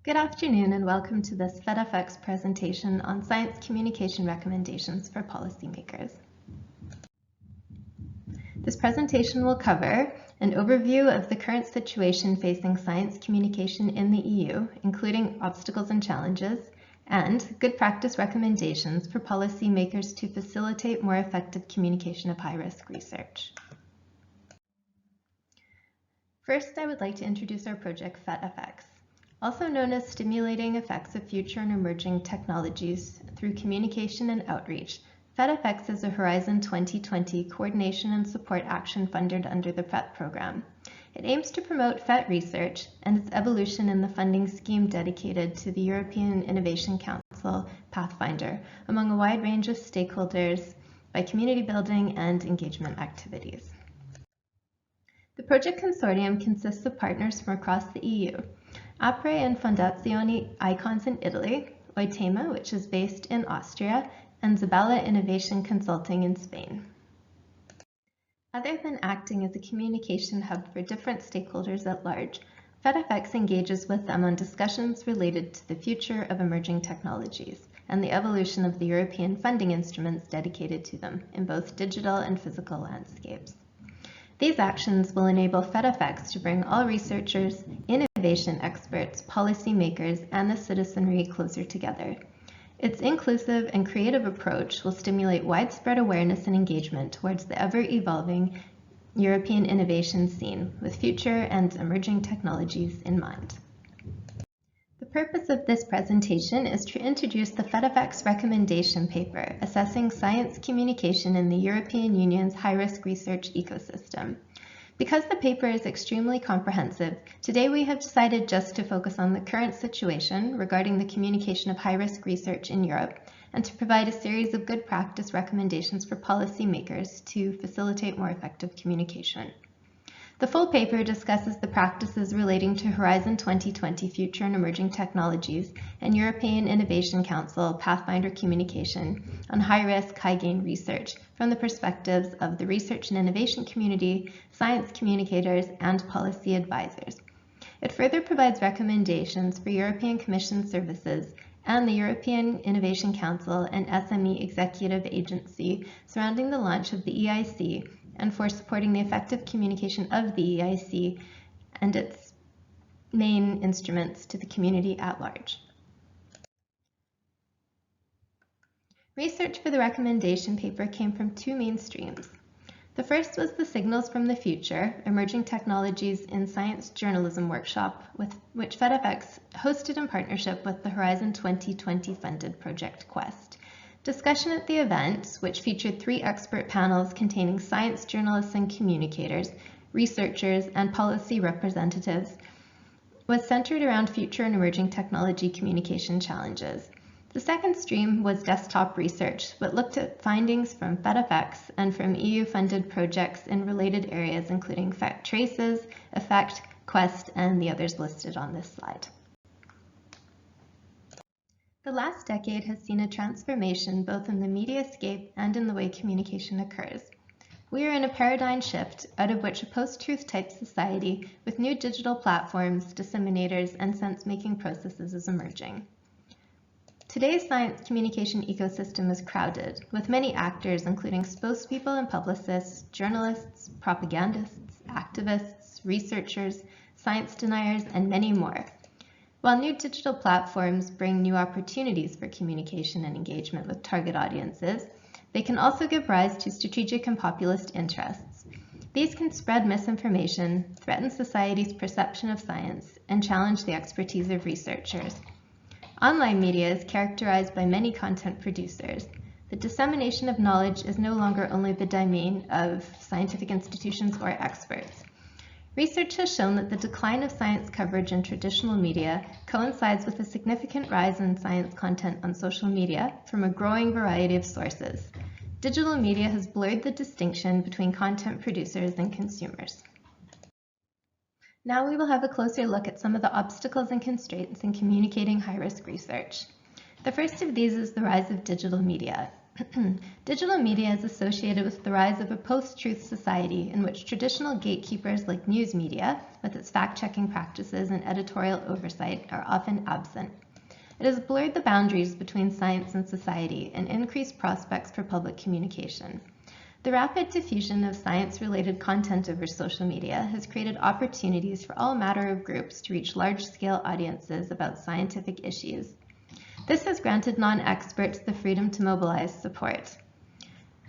Good afternoon and welcome to this FETFX presentation on science communication recommendations for policymakers. This presentation will cover an overview of the current situation facing science communication in the EU, including obstacles and challenges, and good practice recommendations for policymakers to facilitate more effective communication of high-risk research. First, I would like to introduce our project FETFX. Also known as Stimulating Effects of Future and Emerging Technologies through Communication and Outreach, FETFX is a Horizon 2020 coordination and support action funded under the FET program. It aims to promote FET research and its evolution in the funding scheme dedicated to the European Innovation Council, Pathfinder, among a wide range of stakeholders by community building and engagement activities. The project consortium consists of partners from across the EU. Apre and Fondazione Icons in Italy, Oitema, which is based in Austria, and Zabala Innovation Consulting in Spain. Other than acting as a communication hub for different stakeholders at large, FETFX engages with them on discussions related to the future of emerging technologies and the evolution of the European funding instruments dedicated to them in both digital and physical landscapes. These actions will enable FETFX to bring all researchers, innovation experts, policymakers, and the citizenry closer together. Its inclusive and creative approach will stimulate widespread awareness and engagement towards the ever-evolving European innovation scene with future and emerging technologies in mind. The purpose of this presentation is to introduce the FETFX recommendation paper assessing science communication in the European Union's high-risk research ecosystem. Because the paper is extremely comprehensive, today we have decided just to focus on the current situation regarding the communication of high-risk research in Europe and to provide a series of good practice recommendations for policymakers to facilitate more effective communication. The full paper discusses the practices relating to Horizon 2020 Future and Emerging Technologies and European Innovation Council Pathfinder communication on high-risk, high-gain research from the perspectives of the research and innovation community, science communicators, and policy advisors. It further provides recommendations for European Commission services and the European Innovation Council and SME Executive Agency surrounding the launch of the EIC and for supporting the effective communication of the EIC and its main instruments to the community at large. Research for the recommendation paper came from two main streams. The first was the Signals from the Future, Emerging Technologies in Science Journalism workshop, which FETFX hosted in partnership with the Horizon 2020 funded Project Quest. Discussion at the event, which featured 3 expert panels containing science journalists and communicators, researchers, and policy representatives, was centered around future and emerging technology communication challenges. The second stream was desktop research, but looked at findings from FETFX and from EU-funded projects in related areas, including FET Traces, Effect, Quest, and the others listed on this slide. The last decade has seen a transformation both in the mediascape and in the way communication occurs. We are in a paradigm shift out of which a post-truth type society with new digital platforms, disseminators, and sense-making processes is emerging. Today's science communication ecosystem is crowded, with many actors including spokespeople and publicists, journalists, propagandists, activists, researchers, science deniers, and many more. While new digital platforms bring new opportunities for communication and engagement with target audiences, they can also give rise to strategic and populist interests. These can spread misinformation, threaten society's perception of science, and challenge the expertise of researchers. Online media is characterized by many content producers. The dissemination of knowledge is no longer only the domain of scientific institutions or experts. Research has shown that the decline of science coverage in traditional media coincides with a significant rise in science content on social media from a growing variety of sources. Digital media has blurred the distinction between content producers and consumers. Now we will have a closer look at some of the obstacles and constraints in communicating high-risk research. The first of these is the rise of digital media. Digital media is associated with the rise of a post-truth society in which traditional gatekeepers like news media, with its fact-checking practices and editorial oversight, are often absent. It has blurred the boundaries between science and society and increased prospects for public communication. The rapid diffusion of science-related content over social media has created opportunities for all manner of groups to reach large-scale audiences about scientific issues. This has granted non-experts the freedom to mobilize support.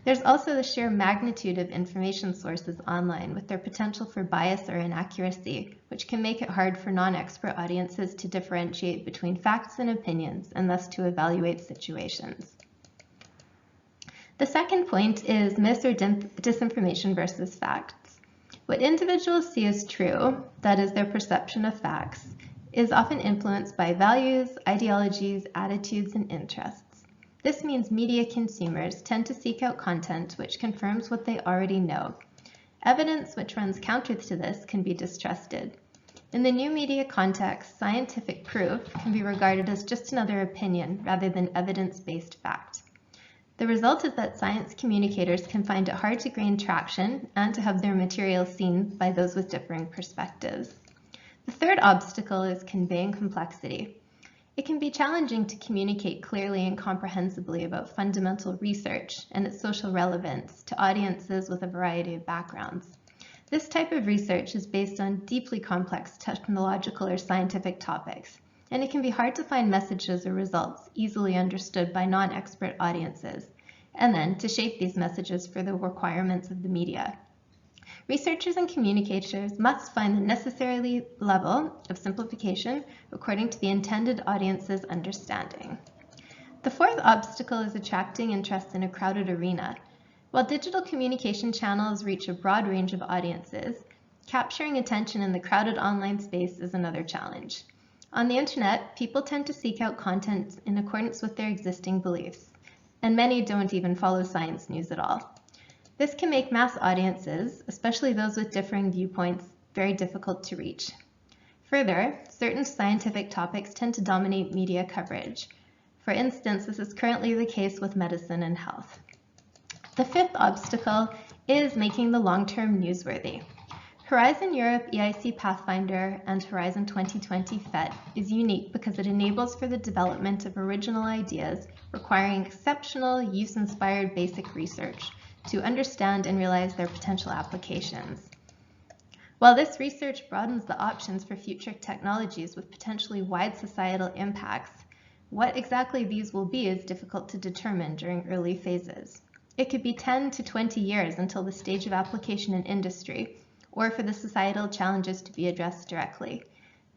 There's also the sheer magnitude of information sources online with their potential for bias or inaccuracy, which can make it hard for non-expert audiences to differentiate between facts and opinions and thus to evaluate situations. The second point is mis or disinformation versus facts. What individuals see as true, that is their perception of facts, is often influenced by values, ideologies, attitudes, and interests. This means media consumers tend to seek out content which confirms what they already know. Evidence which runs counter to this can be distrusted. In the new media context, scientific proof can be regarded as just another opinion rather than evidence-based fact. The result is that science communicators can find it hard to gain traction and to have their material seen by those with differing perspectives. The third obstacle is conveying complexity. It can be challenging to communicate clearly and comprehensibly about fundamental research and its social relevance to audiences with a variety of backgrounds. This type of research is based on deeply complex technological or scientific topics, and it can be hard to find messages or results easily understood by non-expert audiences, and then to shape these messages for the requirements of the media. Researchers and communicators must find the necessary level of simplification according to the intended audience's understanding. The fourth obstacle is attracting interest in a crowded arena. While digital communication channels reach a broad range of audiences, capturing attention in the crowded online space is another challenge. On the internet, people tend to seek out content in accordance with their existing beliefs, and many don't even follow science news at all. This can make mass audiences, especially those with differing viewpoints, very difficult to reach. Further, certain scientific topics tend to dominate media coverage. For instance, this is currently the case with medicine and health. The fifth obstacle is making the long-term newsworthy. Horizon Europe EIC Pathfinder and Horizon 2020 FET is unique because it enables for the development of original ideas requiring exceptional, use-inspired basic research to understand and realize their potential applications. While this research broadens the options for future technologies with potentially wide societal impacts, what exactly these will be is difficult to determine during early phases. It could be 10 to 20 years until the stage of application in industry, or for the societal challenges to be addressed directly.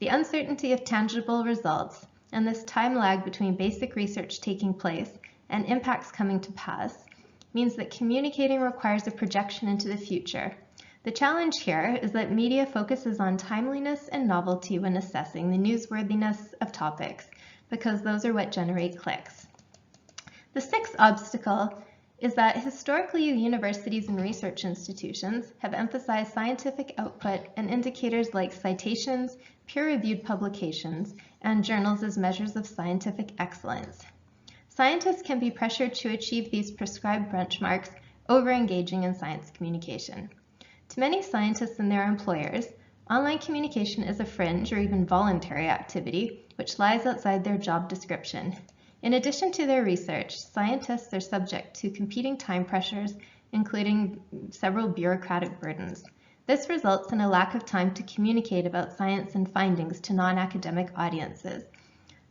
The uncertainty of tangible results and this time lag between basic research taking place and impacts coming to pass means that communicating requires a projection into the future. The challenge here is that media focuses on timeliness and novelty when assessing the newsworthiness of topics, because those are what generate clicks. The sixth obstacle is that historically universities and research institutions have emphasized scientific output and indicators like citations, peer-reviewed publications, and journals as measures of scientific excellence. Scientists can be pressured to achieve these prescribed benchmarks over engaging in science communication. To many scientists and their employers, online communication is a fringe or even voluntary activity which lies outside their job description. In addition to their research, scientists are subject to competing time pressures, including several bureaucratic burdens. This results in a lack of time to communicate about science and findings to non-academic audiences.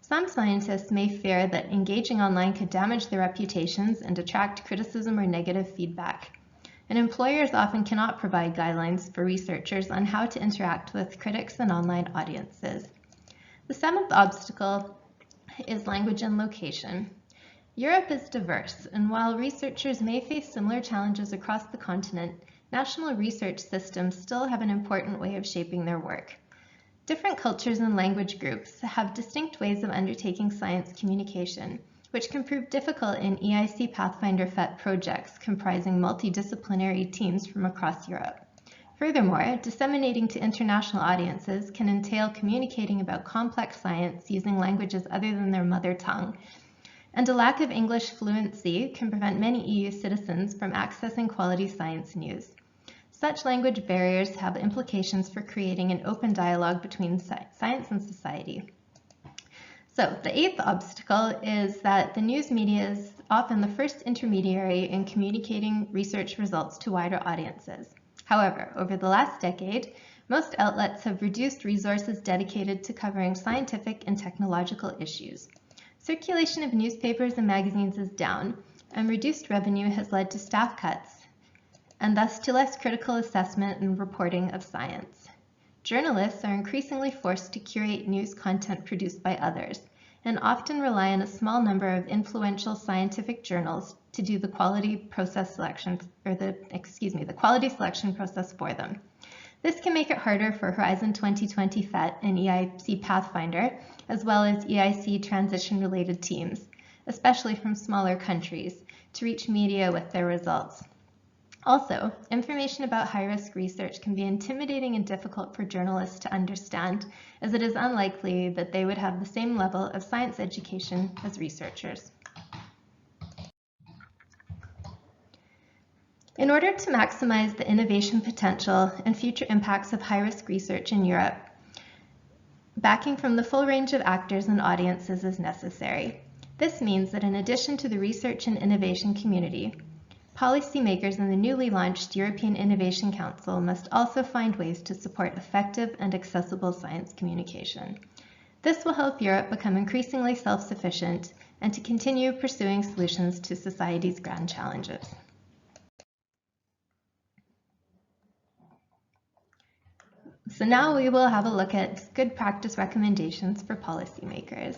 Some scientists may fear that engaging online could damage their reputations and attract criticism or negative feedback. And employers often cannot provide guidelines for researchers on how to interact with critics and online audiences. The seventh obstacle is language and location. Europe is diverse, and while researchers may face similar challenges across the continent, national research systems still have an important way of shaping their work. Different cultures and language groups have distinct ways of undertaking science communication, which can prove difficult in EIC Pathfinder FET projects comprising multidisciplinary teams from across Europe. Furthermore, disseminating to international audiences can entail communicating about complex science using languages other than their mother tongue, and a lack of English fluency can prevent many EU citizens from accessing quality science news. Such language barriers have implications for creating an open dialogue between science and society. So the eighth obstacle is that the news media is often the first intermediary in communicating research results to wider audiences. However, over the last decade, most outlets have reduced resources dedicated to covering scientific and technological issues. Circulation of newspapers and magazines is down, and reduced revenue has led to staff cuts, and thus to less critical assessment and reporting of science. Journalists are increasingly forced to curate news content produced by others, and often rely on a small number of influential scientific journals to do the quality selection process for them. This can make it harder for Horizon 2020 FET and EIC Pathfinder, as well as EIC transition-related teams, especially from smaller countries, to reach media with their results. Also, information about high-risk research can be intimidating and difficult for journalists to understand, as it is unlikely that they would have the same level of science education as researchers. In order to maximize the innovation potential and future impacts of high-risk research in Europe, backing from the full range of actors and audiences is necessary. This means that in addition to the research and innovation community, policymakers in the newly launched European Innovation Council must also find ways to support effective and accessible science communication. This will help Europe become increasingly self-sufficient and to continue pursuing solutions to society's grand challenges. So now we will have a look at good practice recommendations for policymakers.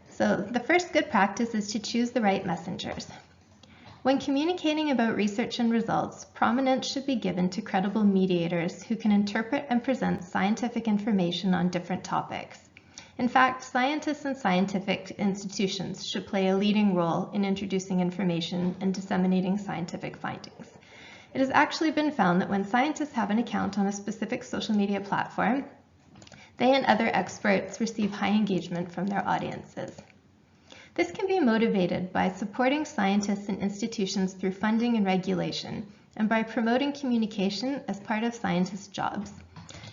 So the first good practice is to choose the right messengers. When communicating about research and results, prominence should be given to credible mediators who can interpret and present scientific information on different topics. In fact, scientists and scientific institutions should play a leading role in introducing information and disseminating scientific findings. It has actually been found that when scientists have an account on a specific social media platform, they and other experts receive high engagement from their audiences. This can be motivated by supporting scientists and institutions through funding and regulation, and by promoting communication as part of scientists' jobs.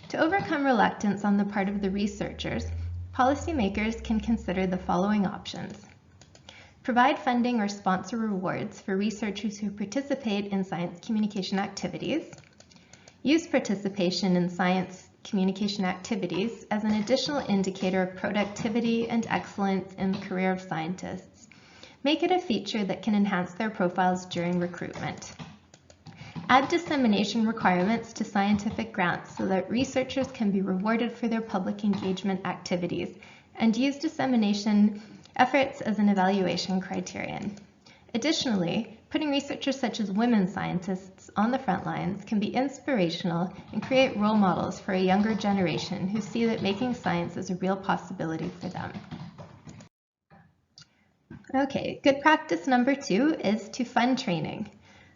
To overcome reluctance on the part of the researchers, policymakers can consider the following options. Provide funding or sponsor rewards for researchers who participate in science communication activities. Use participation in science communication activities as an additional indicator of productivity and excellence in the career of scientists. Make it a feature that can enhance their profiles during recruitment. Add dissemination requirements to scientific grants so that researchers can be rewarded for their public engagement activities, and use dissemination efforts as an evaluation criterion. Additionally, putting researchers such as women scientists on the front lines can be inspirational and create role models for a younger generation who see that making science is a real possibility for them. Okay, good practice number 2 is to fund training.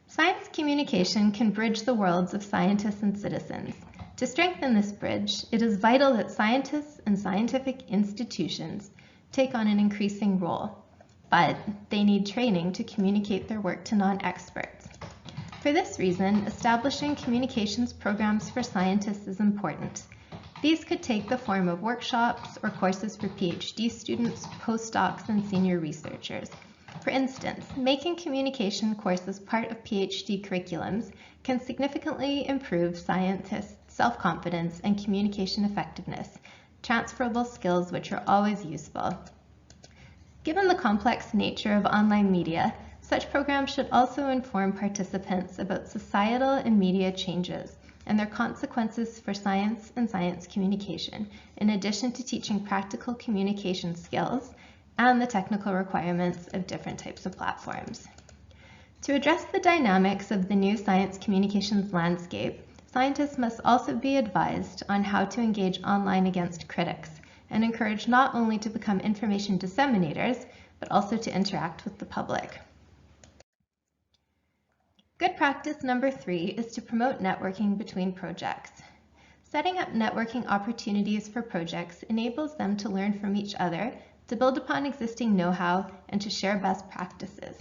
Science communication can bridge the worlds of scientists and citizens. To strengthen this bridge, it is vital that scientists and scientific institutions take on an increasing role, but they need training to communicate their work to non-experts. For this reason, establishing communications programs for scientists is important. These could take the form of workshops or courses for PhD students, postdocs, and senior researchers. For instance, making communication courses part of PhD curriculums can significantly improve scientists' self-confidence and communication effectiveness, transferable skills which are always useful. Given the complex nature of online media, such programs should also inform participants about societal and media changes and their consequences for science and science communication, in addition to teaching practical communication skills and the technical requirements of different types of platforms. To address the dynamics of the new science communications landscape, scientists must also be advised on how to engage online against critics and encouraged not only to become information disseminators, but also to interact with the public. Good practice number 3 is to promote networking between projects. Setting up networking opportunities for projects enables them to learn from each other, to build upon existing know-how, and to share best practices.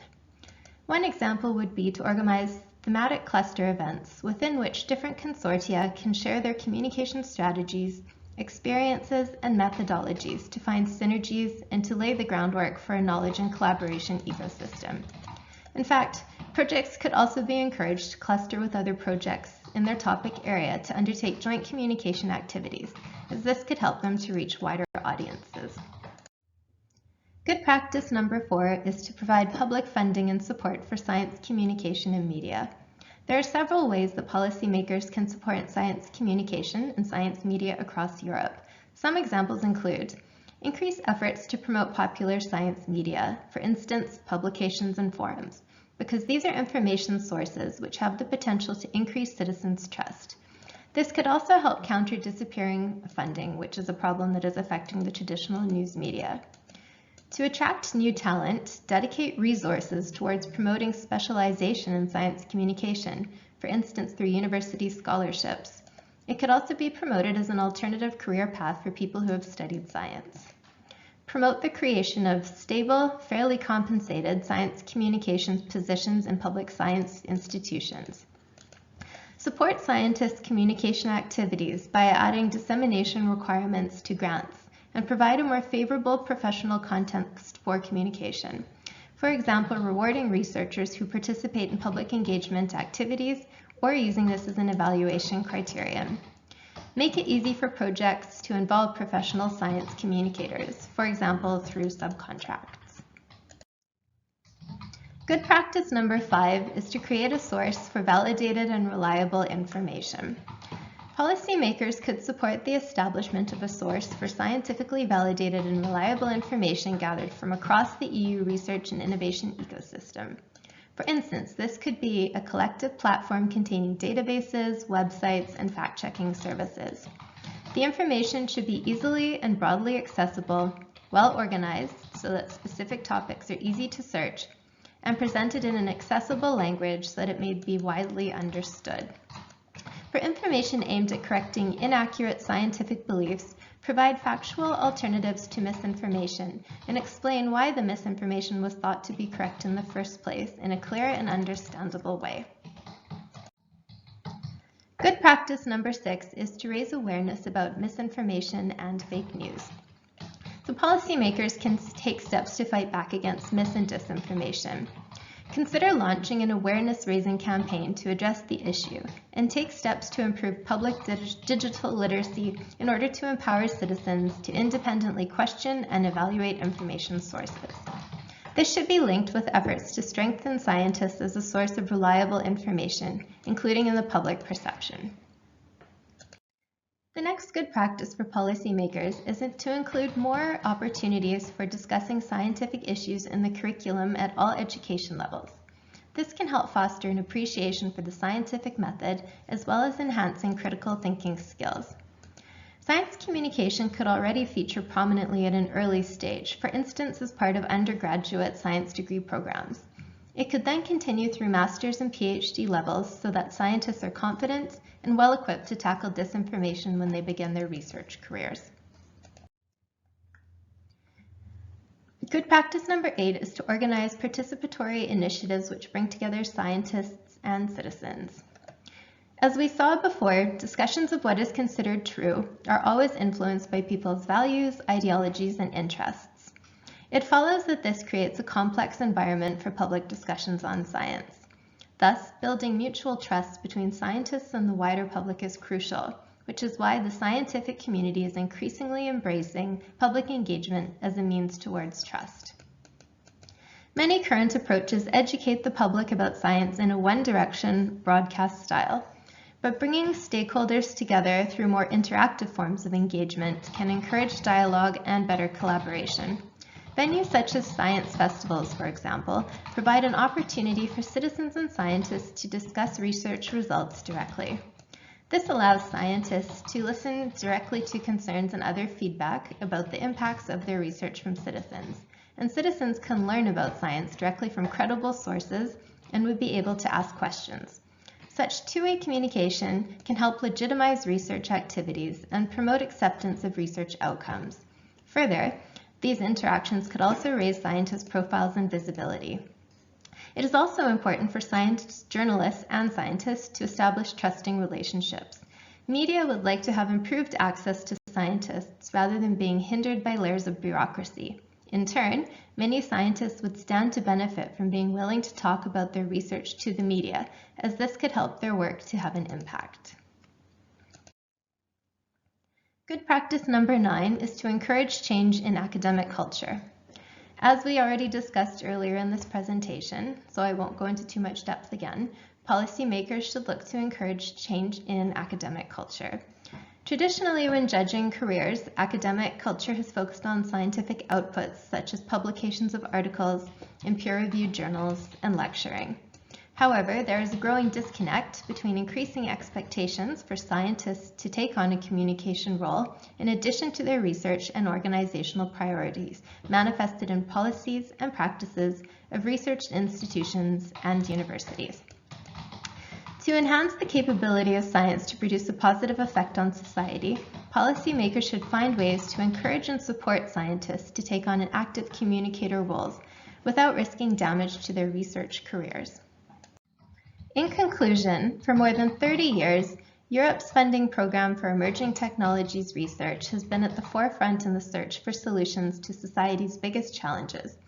One example would be to organize thematic cluster events within which different consortia can share their communication strategies, experiences, and methodologies to find synergies and to lay the groundwork for a knowledge and collaboration ecosystem. In fact, projects could also be encouraged to cluster with other projects in their topic area to undertake joint communication activities, as this could help them to reach wider audiences. Good practice number 4 is to provide public funding and support for science communication and media. There are several ways that policymakers can support science communication and science media across Europe. Some examples include increase efforts to promote popular science media, for instance, publications and forums, because these are information sources which have the potential to increase citizens' trust. This could also help counter disappearing funding, which is a problem that is affecting the traditional news media. To attract new talent, dedicate resources towards promoting specialization in science communication, for instance through university scholarships. It could also be promoted as an alternative career path for people who have studied science. Promote the creation of stable, fairly compensated science communications positions in public science institutions. Support scientists' communication activities by adding dissemination requirements to grants, and provide a more favorable professional context for communication. For example, rewarding researchers who participate in public engagement activities or using this as an evaluation criterion. Make it easy for projects to involve professional science communicators, for example, through subcontracts. Good practice number 5 is to create a source for validated and reliable information. Policymakers could support the establishment of a source for scientifically validated and reliable information gathered from across the EU research and innovation ecosystem. For instance, this could be a collective platform containing databases, websites, and fact-checking services. The information should be easily and broadly accessible, well organized so that specific topics are easy to search, and presented in an accessible language so that it may be widely understood. For information aimed at correcting inaccurate scientific beliefs, provide factual alternatives to misinformation and explain why the misinformation was thought to be correct in the first place in a clear and understandable way. Good practice number 6 is to raise awareness about misinformation and fake news. So policymakers can take steps to fight back against mis and disinformation. Consider launching an awareness-raising campaign to address the issue and take steps to improve public digital literacy in order to empower citizens to independently question and evaluate information sources. This should be linked with efforts to strengthen scientists as a source of reliable information, including in the public perception. The next good practice for policymakers is to include more opportunities for discussing scientific issues in the curriculum at all education levels. This can help foster an appreciation for the scientific method as well as enhancing critical thinking skills. Science communication could already feature prominently at an early stage, for instance as part of undergraduate science degree programs. It could then continue through master's and PhD levels so that scientists are confident and well equipped to tackle disinformation when they begin their research careers. Good practice number 8 is to organize participatory initiatives which bring together scientists and citizens. As we saw before, discussions of what is considered true are always influenced by people's values, ideologies, and interests. It follows that this creates a complex environment for public discussions on science. Thus, building mutual trust between scientists and the wider public is crucial, which is why the scientific community is increasingly embracing public engagement as a means towards trust. Many current approaches educate the public about science in a one-direction broadcast style, but bringing stakeholders together through more interactive forms of engagement can encourage dialogue and better collaboration. Venues such as science festivals, for example, provide an opportunity for citizens and scientists to discuss research results directly. This allows scientists to listen directly to concerns and other feedback about the impacts of their research from citizens, and citizens can learn about science directly from credible sources and would be able to ask questions. Such two-way communication can help legitimize research activities and promote acceptance of research outcomes. Further, These interactions could also raise scientists' profiles and visibility. It is also important for scientists, journalists, and scientists to establish trusting relationships. Media would like to have improved access to scientists rather than being hindered by layers of bureaucracy. In turn, many scientists would stand to benefit from being willing to talk about their research to the media, as this could help their work to have an impact. Good practice number 9 is to encourage change in academic culture. As we already discussed earlier in this presentation, so I won't go into too much depth again, policymakers should look to encourage change in academic culture. Traditionally, when judging careers, academic culture has focused on scientific outputs such as publications of articles in peer-reviewed journals and lecturing. However, there is a growing disconnect between increasing expectations for scientists to take on a communication role in addition to their research and organizational priorities manifested in policies and practices of research institutions and universities. To enhance the capability of science to produce a positive effect on society, policymakers should find ways to encourage and support scientists to take on an active communicator roles without risking damage to their research careers. In conclusion, for more than 30 years, Europe's funding program for emerging technologies research has been at the forefront in the search for solutions to society's biggest challenges.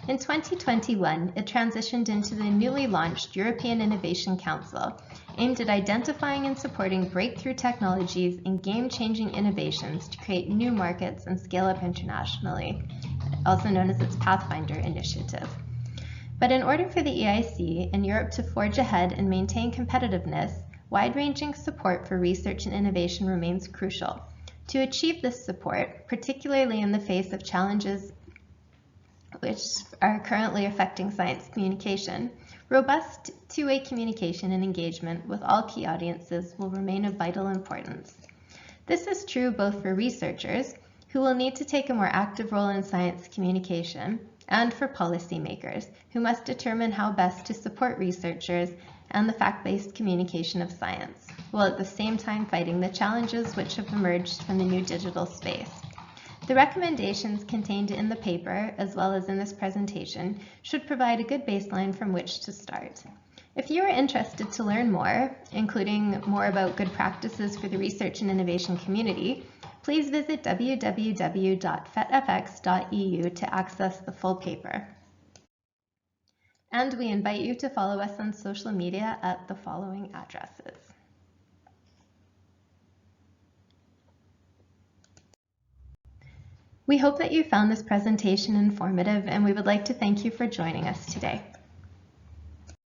In 2021, it transitioned into the newly launched European Innovation Council, aimed at identifying and supporting breakthrough technologies and game-changing innovations to create new markets and scale up internationally, also known as its Pathfinder initiative. But in order for the EIC and Europe to forge ahead and maintain competitiveness, wide-ranging support for research and innovation remains crucial. To achieve this support, particularly in the face of challenges which are currently affecting science communication, robust two-way communication and engagement with all key audiences will remain of vital importance. This is true both for researchers, who will need to take a more active role in science communication, and for policymakers, who must determine how best to support researchers and the fact-based communication of science, while at the same time fighting the challenges which have emerged from the new digital space. The recommendations contained in the paper, as well as in this presentation, should provide a good baseline from which to start. If you are interested to learn more, including more about good practices for the research and innovation community, please visit www.fetfx.eu to access the full paper. And we invite you to follow us on social media at the following addresses. We hope that you found this presentation informative, and we would like to thank you for joining us today.